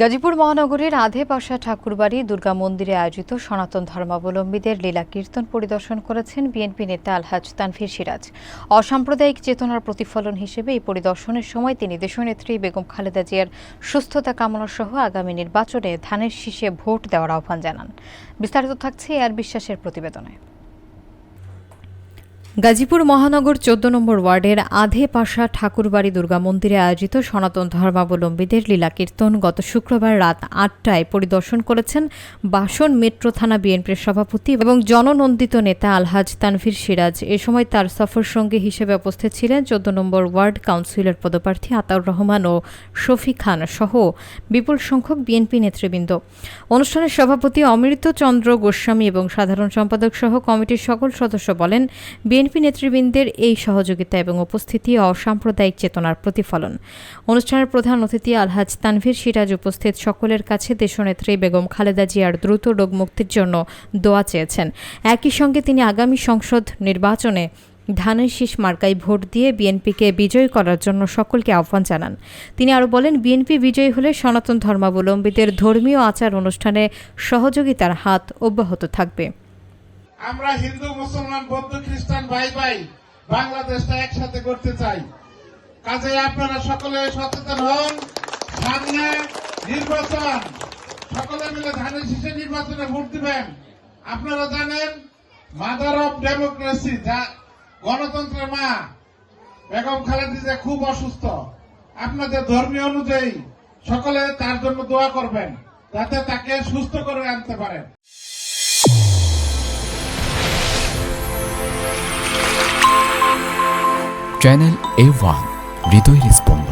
গাজীপুর মহানগরীর আধেপাশা ঠাকুরবাড়ি দুর্গা মন্দিরে আয়োজিত সনাতন ধর্মাবলম্বীদের লীলা কীর্তন পরিদর্শন করেছেন বিএনপি নেতা আলহাজ তানভীর সিরাজ। অসাম্প্রদায়িক চেতনার প্রতিফলন হিসেবে এই পরিদর্শনের সময় তিনি দেশনেত্রী বেগম খালেদা জিয়ার সুস্থতা কামনা সহ আগামী নির্বাচনে ধানের শীষে ভোট দেওয়ার আহ্বান জানান। বিস্তারিত থাকছে এআর বিশ্বাসের প্রতিবেদনে। গাজীপুর মহানগর ১৪ নম্বর ওয়ার্ডের আধেপাশা ঠাকুরবাড়ি দুর্গা মন্দিরে আয়োজিত সনাতন ধর্মাবলম্বীদের লীলা কীর্তন গত শুক্রবার রাত ৮টায় পরিদর্শন করেছেন বাসন মেট্রো থানা বিএনপির সভাপতি এবং জননন্দিত নেতা আলহাজ তানভীর সিরাজ। এ সময় তার সফর সঙ্গী হিসেবে উপস্থিত ছিলেন ১৪ নম্বর ওয়ার্ড কাউন্সিলর পদপ্রার্থী আতাউর রহমান ও শফি খান সহ বিপুল সংখ্যক বিএনপি নেতৃবৃন্দ। অনুষ্ঠানের সভাপতি অমৃত চন্দ্র গোস্বামী এবং সাধারণ সম্পাদক সহ কমিটির সকল সদস্য বলেন, বিএনপি নেতৃবৃন্দের এই সহযোগিতা এবং উপস্থিতি অসাম্প্রদায়িক চেতনার প্রতিফলন। অনুষ্ঠানের প্রধান অতিথি আলহাজ তানভীর সিরাজ উপস্থিত সকলের কাছে দেশনেত্রী বেগম খালেদা জিয়ার দ্রুত রোগ মুক্তির জন্য দোয়া চেয়েছেন। একই সঙ্গে তিনি আগামী সংসদ নির্বাচনে ধানের শীষ মার্কায় ভোট দিয়ে বিএনপিকে বিজয়ী করার জন্য সকলকে আহ্বান জানান। তিনি আরও বলেন, বিএনপি বিজয়ী হলে সনাতন ধর্মাবলম্বীদের ধর্মীয় আচার অনুষ্ঠানে সহযোগিতার হাত অব্যাহত থাকবে। আমরা হিন্দু মুসলমান বৌদ্ধ খ্রিস্টান ভাই ভাই বাংলাদেশটা একসাথে করতে চাই। কাজে আপনারা সকলে সচেতন হন। সামনে নির্বাচন, সকলে মিলে ধানের শীষে নির্বাচনে ভোট দিবেন। আপনারা জানেন মাদার অফ ডেমোক্রেসি, যা গণতন্ত্রের মা বেগম খালেদা জিয়া খুব অসুস্থ। আপনাদের ধর্মীয় অনুযায়ী সকলে তার জন্য দোয়া করবেন যাতে তাকে সুস্থ করে আনতে পারেন। চ্যানেল A1 হৃদয়ের স্পন্দন।